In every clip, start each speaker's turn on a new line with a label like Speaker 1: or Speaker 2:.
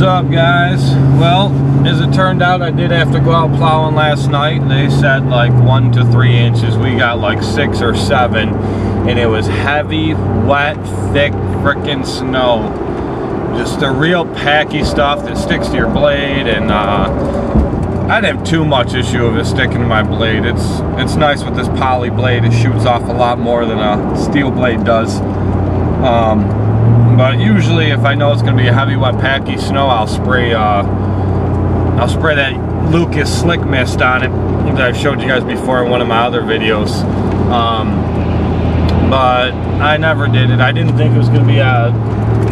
Speaker 1: up, guys? Well, as it turned out, I did have to go out plowing last night. They said like 1 to 3 inches. We got like 6 or 7, and it was heavy, wet, thick frickin' snow. Just the real packy stuff that sticks to your blade, and I didn't have too much issue of it sticking to my blade. It's nice with this poly blade. It shoots off a lot more than a steel blade does. But usually, if I know it's going to be a heavy, wet, packy snow, I'll spray that Lucas slick mist on it that I've showed you guys before in one of my other videos. But I never did it. I didn't think it was going to be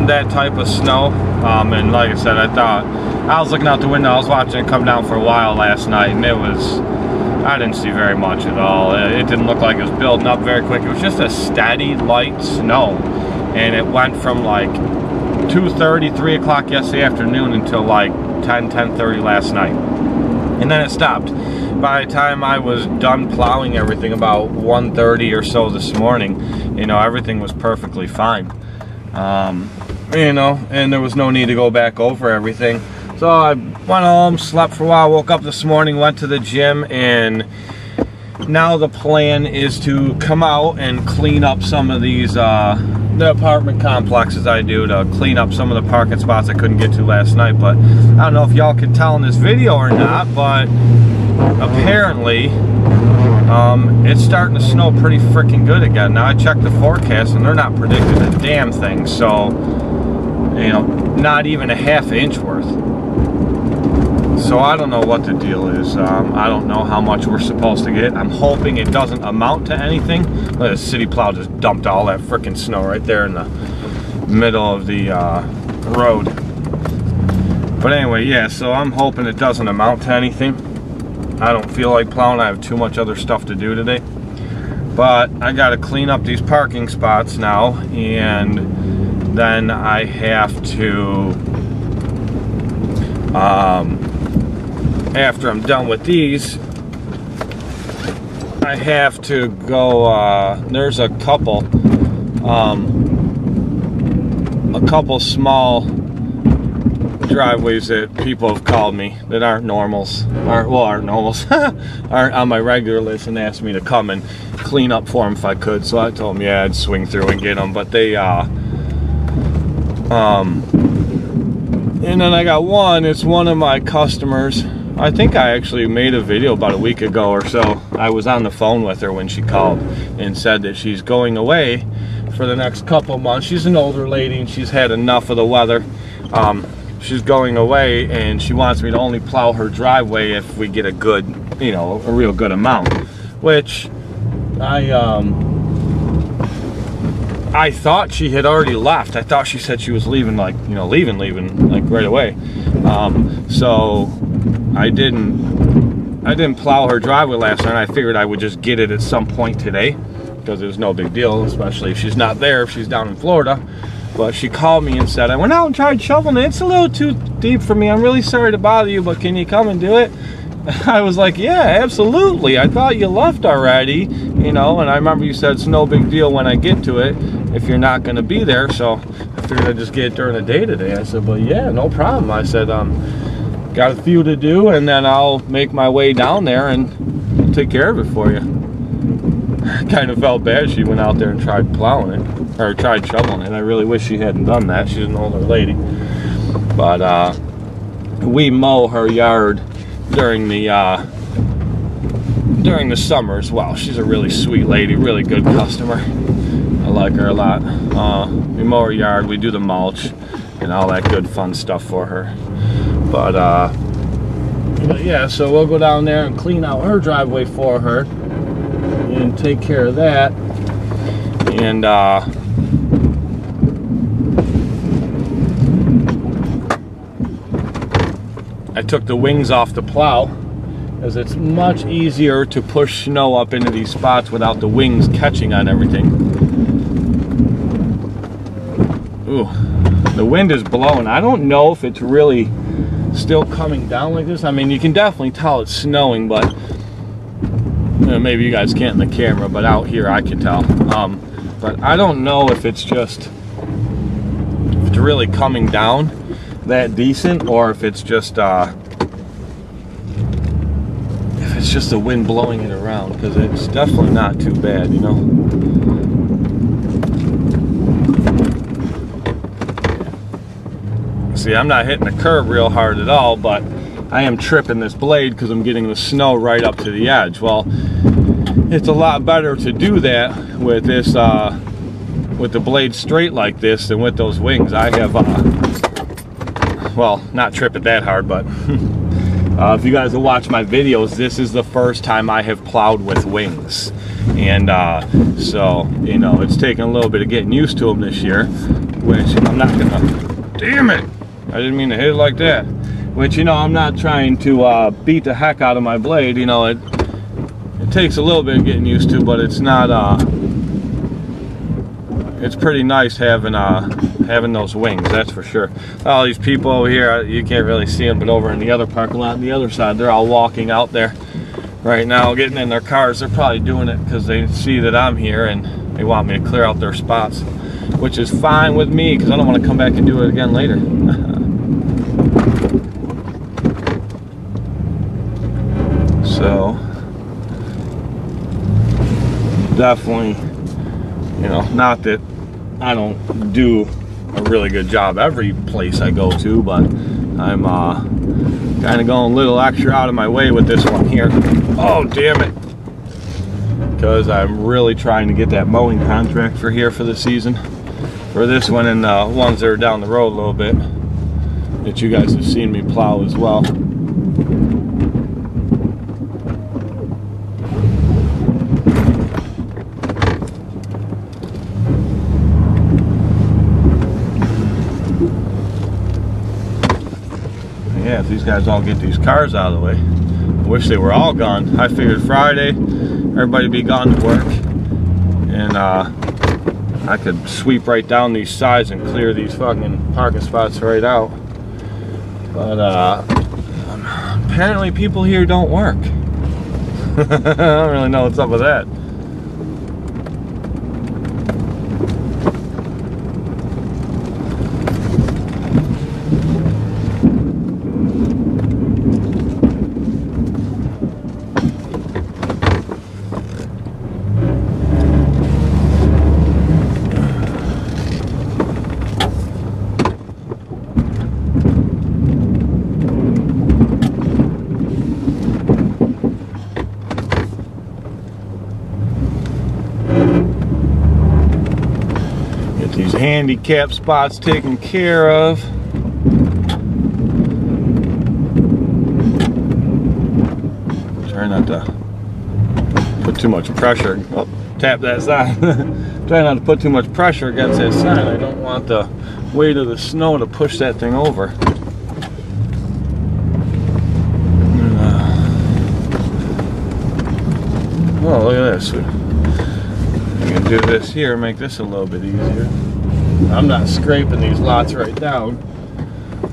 Speaker 1: that type of snow. And like I said, I was looking out the window. I was watching it come down for a while last night, and I didn't see very much at all. It didn't look like it was building up very quick. It was just a steady, light snow. And it went from like 2:30, 3 o'clock yesterday afternoon until like 10:30 last night. And then it stopped. By the time I was done plowing everything about 1:30 or so this morning, you know, everything was perfectly fine. You know, and there was no need to go back over everything. So I went home, slept for a while, woke up this morning, went to the gym, and now the plan is to come out and clean up some of these the apartment complexes I do, to clean up some of the parking spots I couldn't get to last night. But I don't know if y'all can tell in this video or not, but apparently it's starting to snow pretty freaking good again. Now I checked the forecast and they're not predicting a damn thing, so you know, not even a ½ inch worth. So I don't know what the deal is. I don't know how much we're supposed to get. I'm hoping it doesn't amount to anything. The city plow just dumped all that frickin' snow right there in the middle of the road. But anyway, yeah, so I'm hoping it doesn't amount to anything. I don't feel like plowing. I have too much other stuff to do today. But I gotta clean up these parking spots now, and then I have to after I'm done with these, I have to go, there's a couple small driveways that people have called me that aren't normals, aren't on my regular list, and asked me to come and clean up for them if I could. So I told them, yeah, I'd swing through and get them. But they, and then I got one, it's one of my customers. I think I actually made a video about a week ago or so. I was on the phone with her when she called and said that she's going away for the next couple months. She's an older lady and she's had enough of the weather. She's going away and she wants me to only plow her driveway if we get a good, you know, a real good amount. Which I thought she had already left. I thought she said she was leaving, like, you know, leaving like right away. So I didn't plow her driveway last night. I figured I would just get it at some point today because it was no big deal, especially if she's not there, if she's down in Florida. But she called me and said, I went out and tried shoveling it. It's a little too deep for me. I'm really sorry to bother you, but can you come and do it? I was like, yeah, absolutely. I thought you left already, you know, and I remember you said it's no big deal when I get to it if you're not going to be there. So I figured I'd just get it during the day today. I said, well, yeah, no problem. I said, got a few to do, and then I'll make my way down there and take care of it for you. Kind of felt bad. She went out there and tried plowing it, or tried shoveling it. I really wish she hadn't done that. She's an older lady. But we mow her yard during the summer as well. She's a really sweet lady, really good customer. I like her a lot. We mow her yard, we do the mulch and all that good fun stuff for her. But yeah, so we'll go down there and clean out her driveway for her and take care of that. And I took the wings off the plow, as it's much easier to push snow up into these spots without the wings catching on everything. Ooh, the wind is blowing. I don't know if it's really still coming down like this. I mean, you can definitely tell it's snowing, but you know, maybe you guys can't in the camera, but out here I can tell. But I don't know if it's really coming down. that decent, or if it's just the wind blowing it around, because it's definitely not too bad, you know. See, I'm not hitting the curb real hard at all, but I am tripping this blade because I'm getting the snow right up to the edge. Well, it's a lot better to do that with this with the blade straight like this than with those wings. I have well, not trip it that hard, but if you guys will watch my videos, this is the first time I have plowed with wings. And so, you know, it's taken a little bit of getting used to them this year, which I'm not gonna, damn it, I didn't mean to hit it like that. Which, you know, I'm not trying to beat the heck out of my blade. You know, it takes a little bit of getting used to, but it's not, it's pretty nice having having those wings, that's for sure. All these people over here, you can't really see them, but over in the other parking lot on the other side, they're all walking out there right now, getting in their cars. They're probably doing it because they see that I'm here and they want me to clear out their spots, which is fine with me because I don't want to come back and do it again later. So definitely, you know, not that I don't do a really good job every place I go to, but I'm kind of going a little extra out of my way with this one here. Oh, damn it. Because I'm really trying to get that mowing contract for here for the season. For this one and the ones that are down the road a little bit that you guys have seen me plow as well. Yeah, if these guys all get these cars out of the way. I wish they were all gone. I figured Friday, everybody would be gone to work, and I could sweep right down these sides and clear these fucking parking spots right out. But apparently people here don't work. I don't really know what's up with that. These handicap spots taken care of. Try not to put too much pressure. Oh, tap that side. Try not to put too much pressure against that side. I don't want the weight of the snow to push that thing over. Oh, look at this. You can do this here, make this a little bit easier. I'm not scraping these lots right down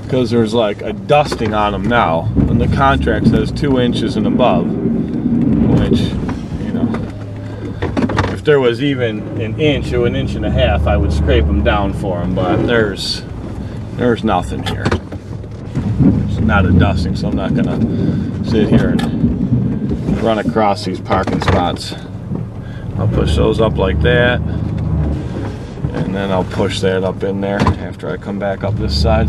Speaker 1: because there's like a dusting on them now, and the contract says 2 inches and above, which, you know, if there was even an inch or an inch and a half, I would scrape them down for them, but there's nothing here. It's not a dusting, so I'm not gonna sit here and run across these parking spots. I'll push those up like that, and then I'll push that up in there after I come back up this side.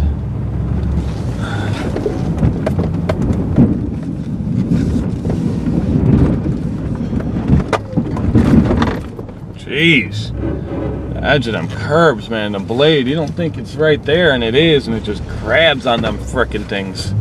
Speaker 1: Jeez, the edge of them curbs, man, the blade, you don't think it's right there, and it is, and it just grabs on them frickin' things.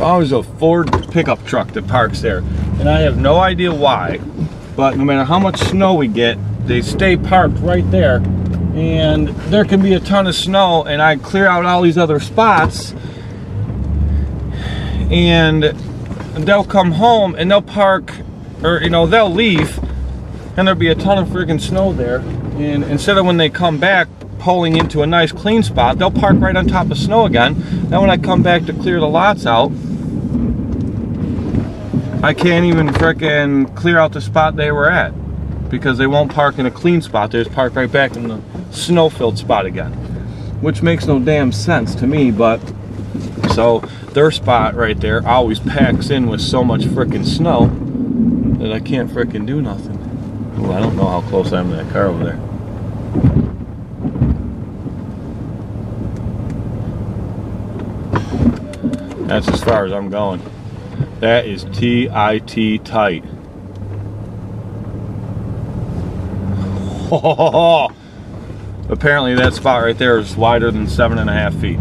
Speaker 1: always a Ford pickup truck that parks there. And I have no idea why, but no matter how much snow we get, they stay parked right there. And there can be a ton of snow, and I clear out all these other spots, and they'll come home and they'll park, or you know, they'll leave, and there'll be a ton of freaking snow there. And instead of when they come back pulling into a nice clean spot, they'll park right on top of snow again. Then when I come back to clear the lots out, I can't even frickin' clear out the spot they were at, because they won't park in a clean spot. They just park right back in the snow-filled spot again, which makes no damn sense to me. But so their spot right there always packs in with so much frickin' snow that I can't frickin' do nothing. Ooh, I don't know how close I am to that car over there. That's as far as I'm going. That is T-I-T tight. Oh, apparently that spot right there is wider than 7.5 feet.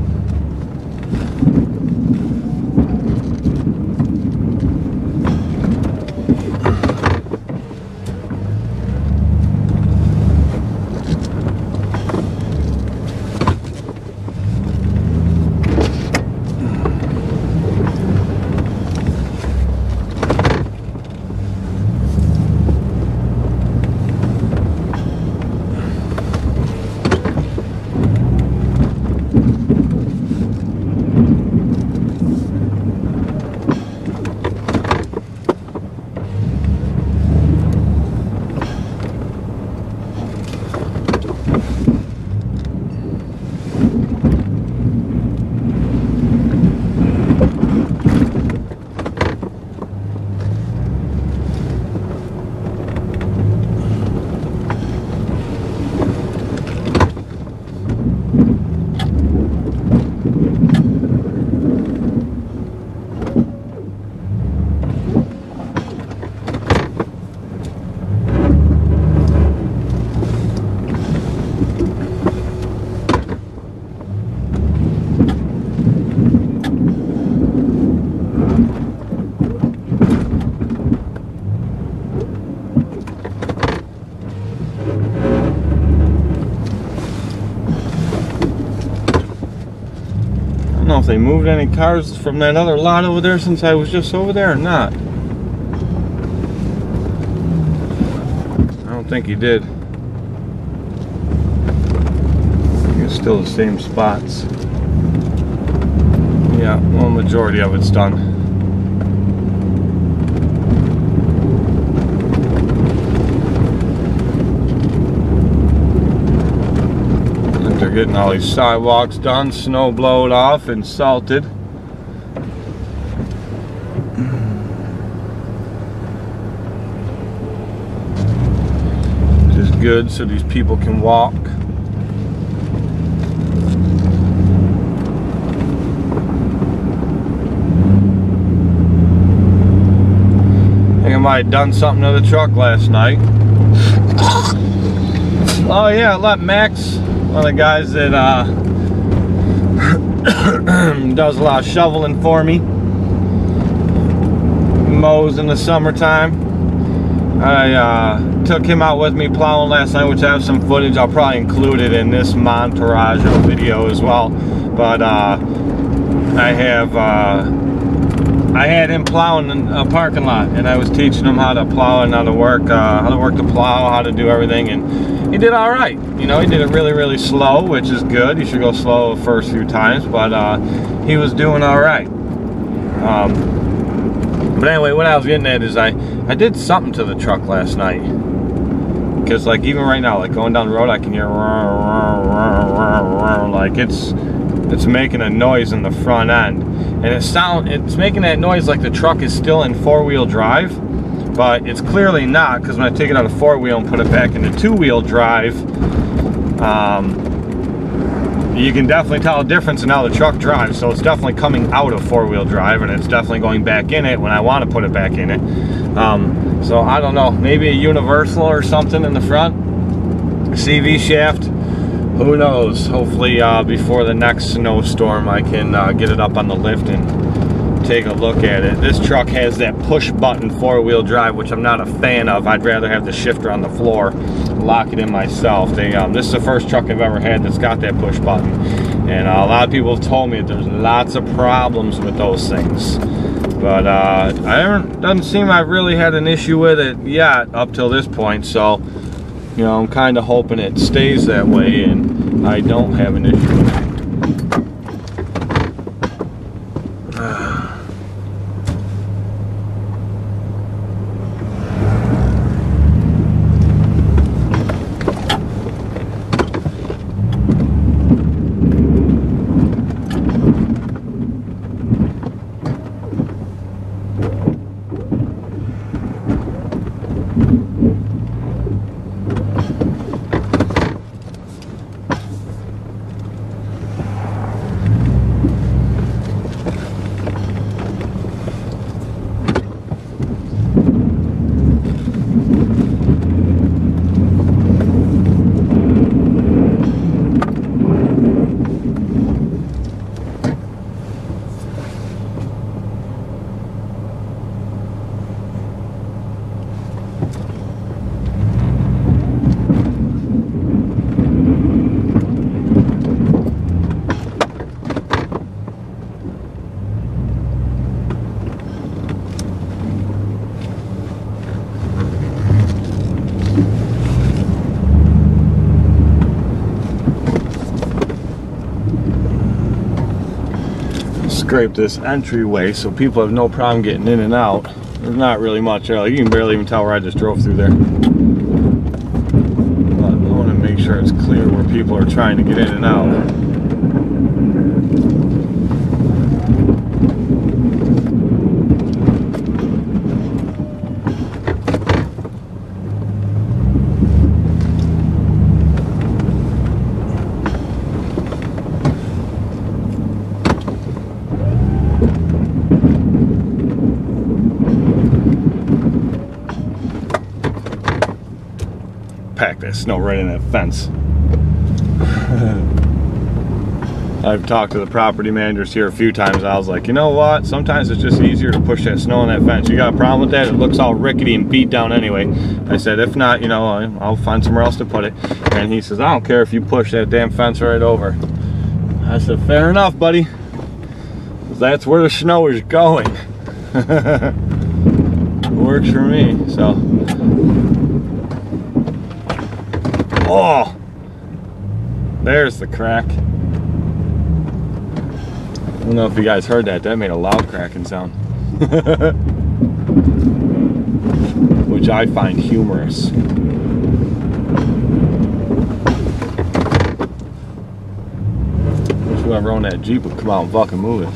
Speaker 1: If they moved any cars from that other lot over there since I was just over there or not. I don't think he did. It's still the same spots. Yeah, well, majority of it's done. Getting all these sidewalks done, snow blowed off and salted. Which is good so these people can walk. I think I might have done something to the truck last night. Oh yeah, I let Max, one of the guys that does a lot of shoveling for me, mows in the summertime. I took him out with me plowing last night, which I have some footage. I'll probably include it in this montage video as well. But I had him plowing in a parking lot, and I was teaching him how to plow and how to work the plow, how to do everything, and he did all right. You know, he did it really, really slow, which is good. You should go slow the first few times, but he was doing all right. But anyway, what I was getting at is I did something to the truck last night, because like even right now, like going down the road, I can hear like it's making a noise in the front end, and it's making that noise like the truck is still in four-wheel drive, but it's clearly not, because when I take it out of four-wheel and put it back into two-wheel drive, you can definitely tell a difference in how the truck drives. So it's definitely coming out of four-wheel drive, and it's definitely going back in it when I want to put it back in it. So I don't know, maybe a universal or something in the front, CV shaft, who knows. Hopefully before the next snowstorm I can get it up on the lift and take a look at it. This truck has that push button 4-wheel drive, which I'm not a fan of. I'd rather have the shifter on the floor, lock it in myself. This is the first truck I've ever had that's got that push button, and a lot of people have told me that there's lots of problems with those things. But doesn't seem I've really had an issue with it yet up till this point. So, you know, I'm kind of hoping it stays that way and I don't have an issue with it. Scrape this entryway so people have no problem getting in and out. There's not really much there. You can barely even tell where I just drove through there. But I want to make sure it's clear where people are trying to get in and out. Pack that snow right in that fence. I've talked to the property managers here a few times. I was like, you know what? Sometimes it's just easier to push that snow in that fence. You got a problem with that? It looks all rickety and beat down anyway. I said, if not, you know, I'll find somewhere else to put it. And he says, I don't care if you push that damn fence right over. I said, fair enough, buddy. That's where the snow is going. It works for me, so. Oh, there's the crack. I don't know if you guys heard that. That made a loud cracking sound. Which I find humorous. Wish whoever owned that Jeep would come out and fucking move it.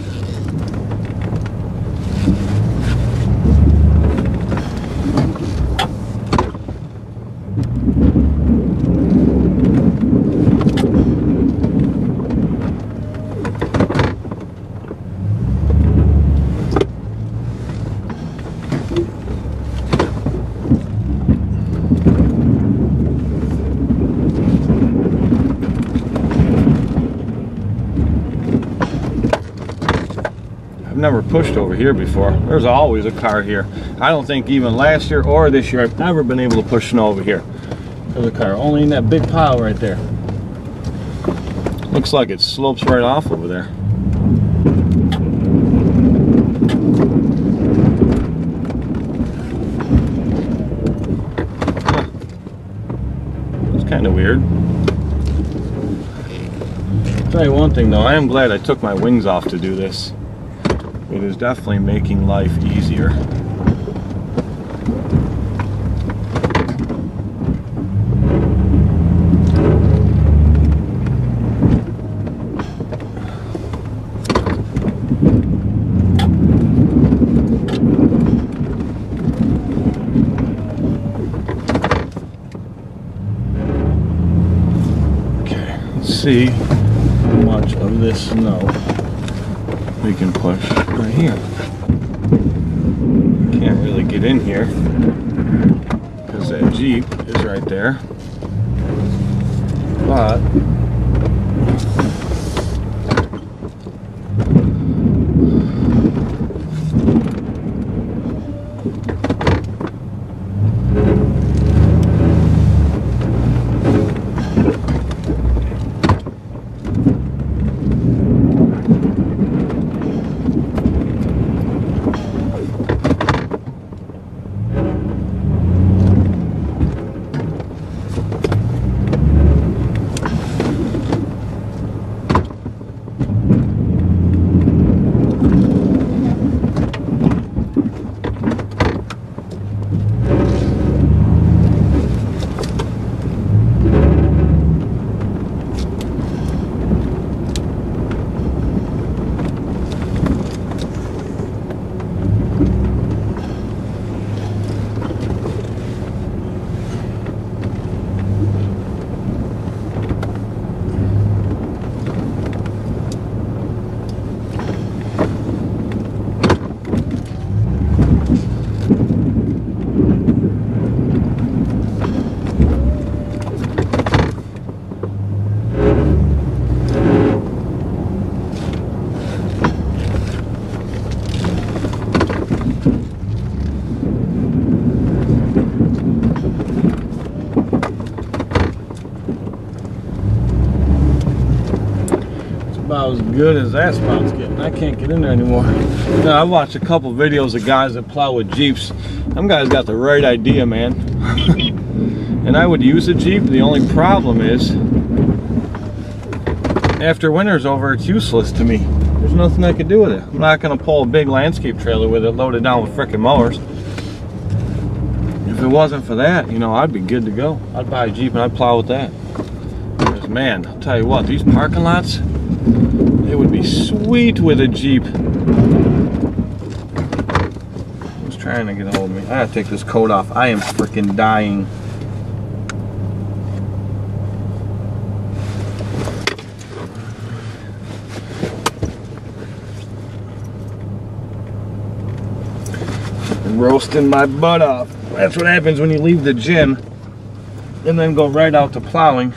Speaker 1: Never pushed over here before. There's always a car here. I don't think even last year or this year I've ever been able to push snow over here. There's a car only in that big pile right there. Looks like it slopes right off over there. Huh. That's kind of weird. I'll tell you one thing though, I am glad I took my wings off to do this. It is definitely making life easier. Okay, let's see how much of this snow we can push right here. Can't really get in here because that Jeep is right there. But about as good as that spot's getting. I can't get in there anymore. Now, I watched a couple videos of guys that plow with Jeeps. Them guys got the right idea, man. And I would use a Jeep. The only problem is, after winter's over, it's useless to me. There's nothing I can do with it. I'm not gonna pull a big landscape trailer with it loaded down with frickin' mowers. If it wasn't for that, you know, I'd be good to go. I'd buy a Jeep and I'd plow with that. Because man, I'll tell you what, these parking lots, they would be sweet with a Jeep. Who's trying to get a hold of me? I gotta take this coat off. I am frickin' dying. Roasting my butt off. That's what happens when you leave the gym and then go right out to plowing.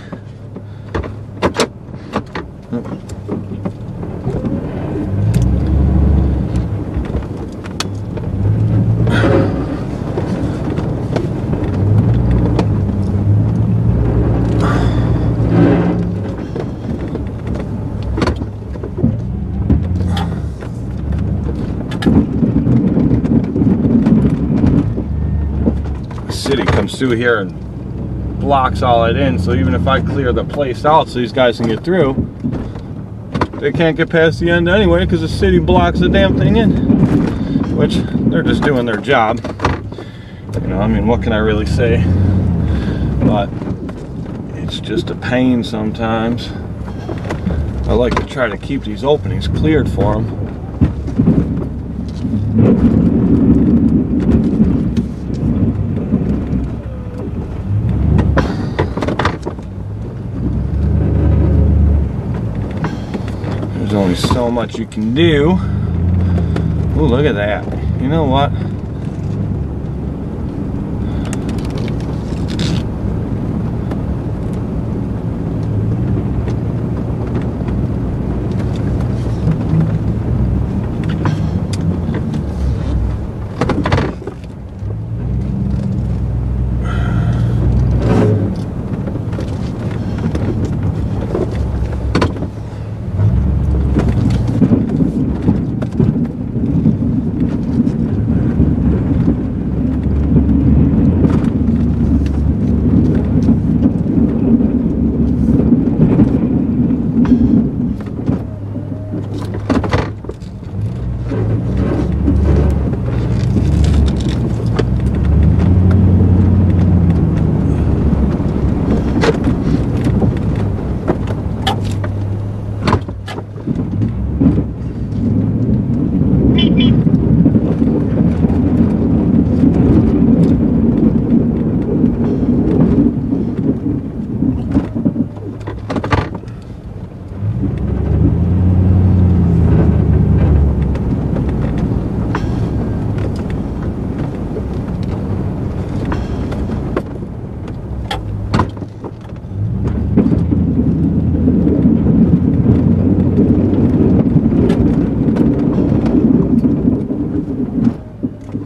Speaker 1: City comes through here and blocks all it in, so even if I clear the place out so these guys can get through, they can't get past the end anyway because the city blocks the damn thing in, which they're just doing their job. You know, I mean, what can I really say? But it's just a pain sometimes. I like to try to keep these openings cleared for them. There's only so much you can do. Oh, look at that. You know what?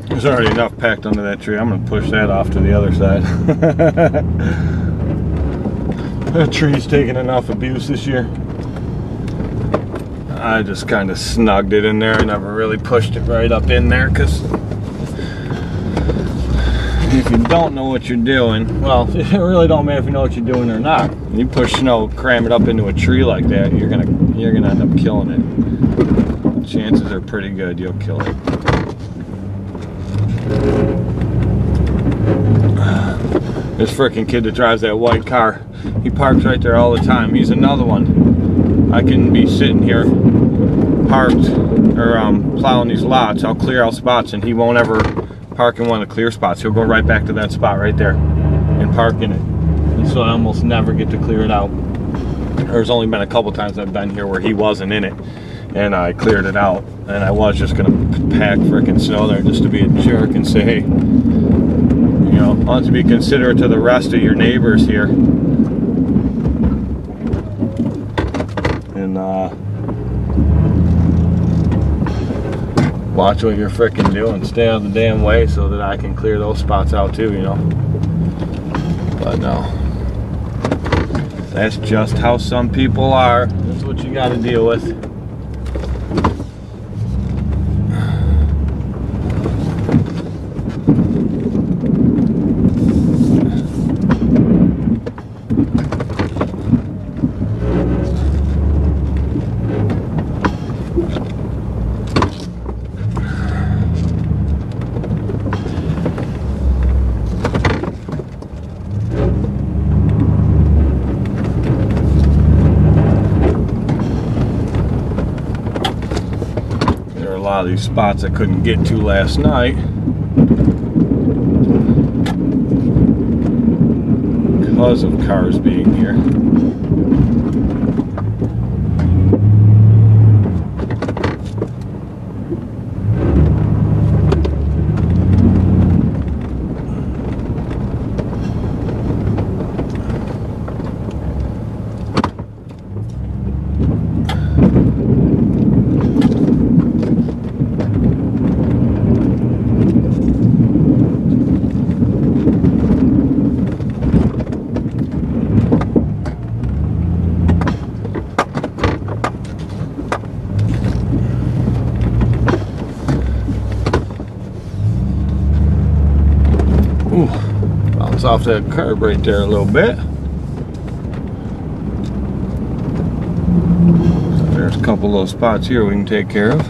Speaker 1: There's already enough packed under that tree. I'm going to push that off to the other side. That tree's taken enough abuse this year. I just kind of snugged it in there. I never really pushed it right up in there because if you don't know what you're doing, well, it really don't matter if you know what you're doing or not. When you push snow, cram it up into a tree like that, you're gonna end up killing it. Chances are pretty good you'll kill it. This frickin' kid that drives that white car, he parks right there all the time. He's another one. I can be sitting here parked or plowing these lots. I'll clear out spots and he won't ever park in one of the clear spots. He'll go right back to that spot right there and park in it. And so I almost never get to clear it out. There's only been a couple times I've been here where he wasn't in it and I cleared it out. And I was just gonna pack frickin' snow there just to be a jerk and say, hey, you know, why don't you be considerate to the rest of your neighbors here. And watch what you're frickin' doing. Stay out of the damn way so that I can clear those spots out too, you know. But no, that's just how some people are. That's what you got to deal with. A lot of these spots I couldn't get to last night because of cars being here. Ooh, bounce off that curb right there a little bit. So there's a couple little spots here we can take care of.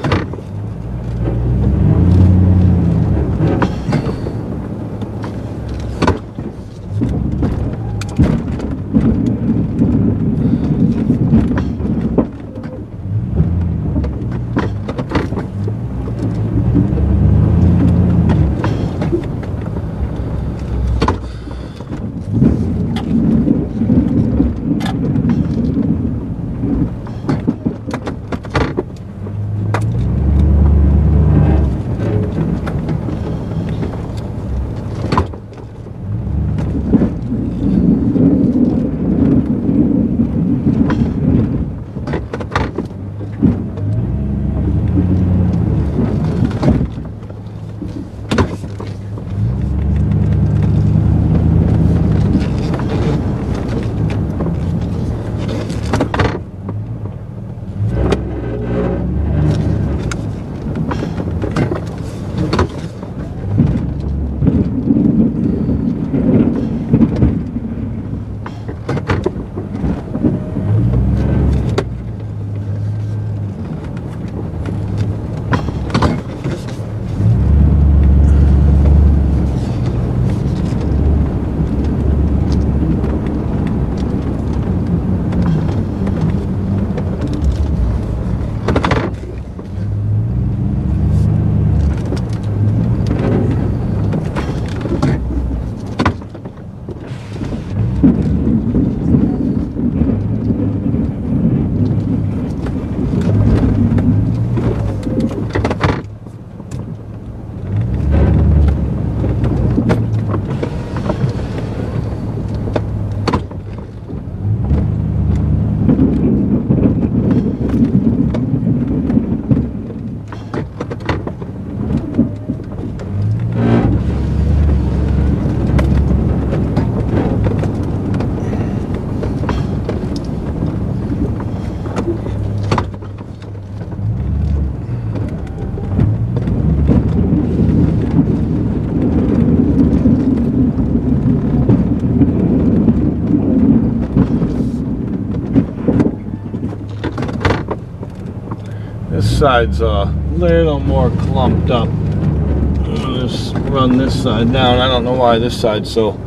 Speaker 1: This side's a little more clumped up. I'll just run this side down. I don't know why this side's so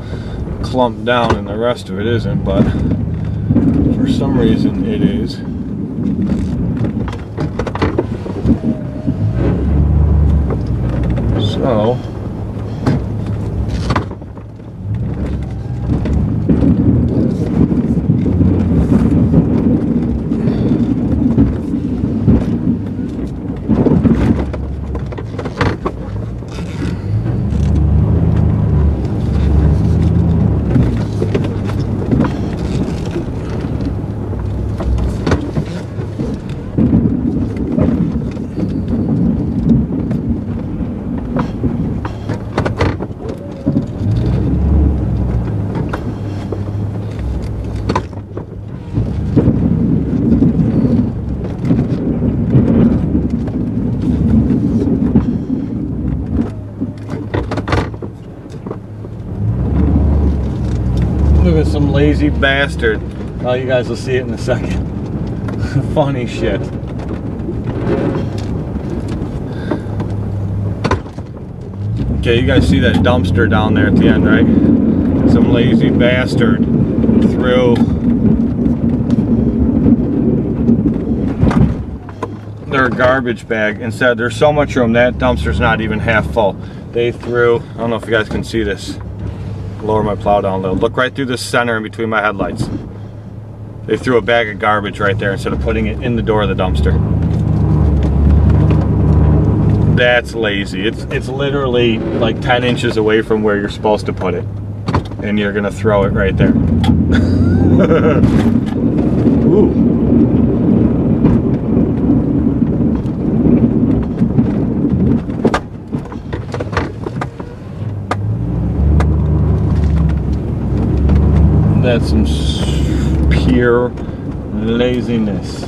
Speaker 1: clumped down and the rest of it isn't, but for some reason it is. So Look at some lazy bastard. Oh, you guys will see it in a second. Funny shit. Okay, you guys see that dumpster down there at the end, right? Some lazy bastard threw their garbage bag. Instead, there's so much room, that dumpster's not even half full. They threw, I don't know if you guys can see this. Lower my plow down a little. Look right through the center in between my headlights. They threw a bag of garbage right there instead of putting it in the door of the dumpster. That's lazy. It's literally like 10 inches away from where you're supposed to put it. And you're gonna throw it right there. Ooh. That's some pure laziness.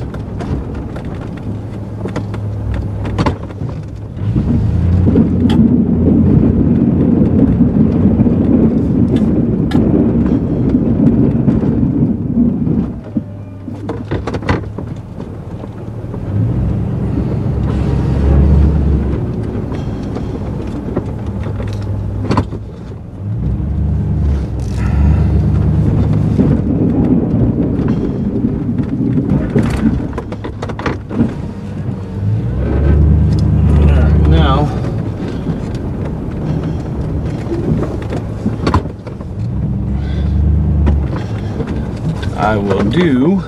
Speaker 1: I will do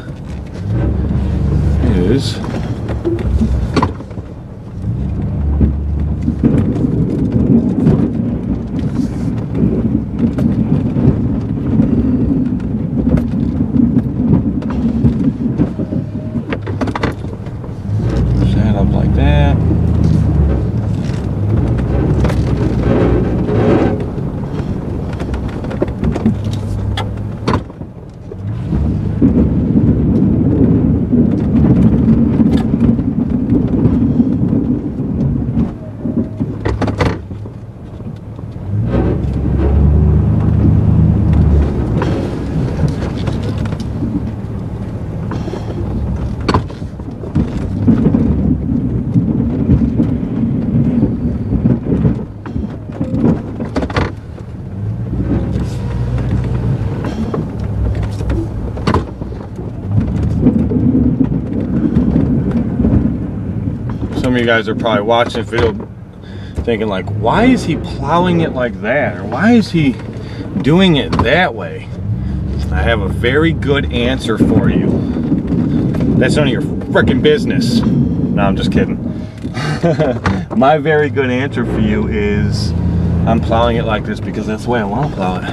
Speaker 1: is set up like that. Some of you guys are probably watching the video thinking like, why is he plowing it like that? Or why is he doing it that way? I have a very good answer for you. That's none of your freaking business. No, I'm just kidding. My very good answer for you is I'm plowing it like this because that's the way I want to plow it.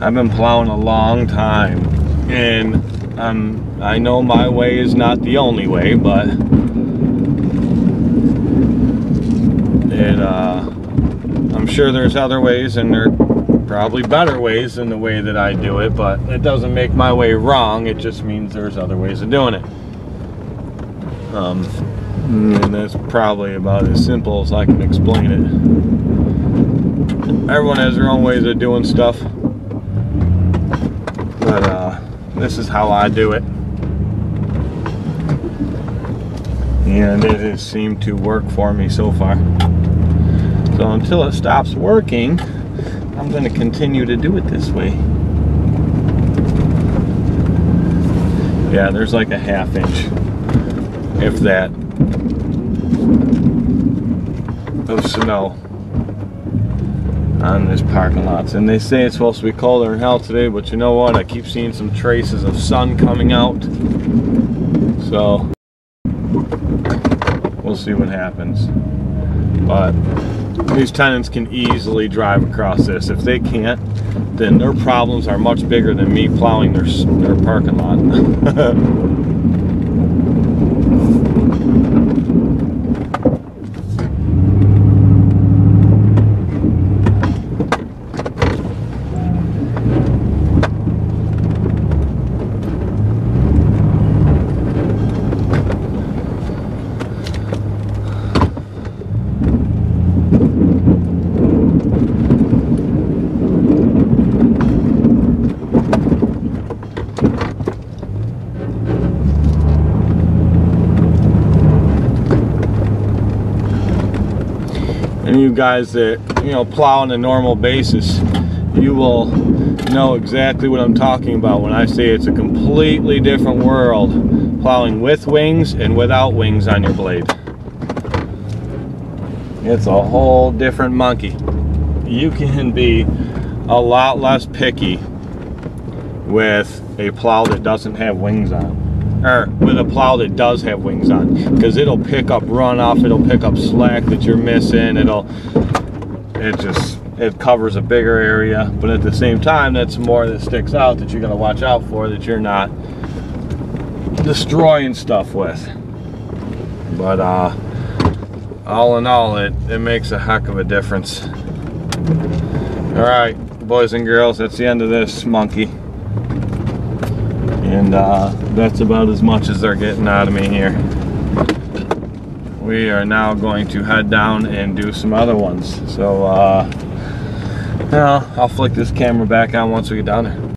Speaker 1: I've been plowing a long time, and I know my way is not the only way, but I'm sure there's other ways, and there are probably better ways than the way that I do it, but it doesn't make my way wrong. It just means there's other ways of doing it. And that's probably about as simple as I can explain it. Everyone has their own ways of doing stuff, but this is how I do it, and it has seemed to work for me so far. So until it stops working, I'm going to continue to do it this way. Yeah, there's like a ½ inch, if that, of snow on this parking lot. And they say it's supposed to be colder than hell today, but you know what? I keep seeing some traces of sun coming out. So we'll see what happens. But these tenants can easily drive across this. If they can't, then their problems are much bigger than me plowing their parking lot. And you guys that, you know, plow on a normal basis, you will know exactly what I'm talking about when I say it's a completely different world plowing with wings and without wings on your blade. It's a whole different monkey. You can be a lot less picky with a plow that doesn't have wings on, or with a plow that does have wings on, because it'll pick up runoff, it'll pick up slack that you're missing, it covers a bigger area, but at the same time that's more that sticks out that you're going to watch out for, that you're not destroying stuff with. But all in all, it makes a heck of a difference. All right, boys and girls, that's the end of this monkey. And that's about as much as they're getting out of me here. We are now going to head down and do some other ones. So, I'll flick this camera back on once we get down there.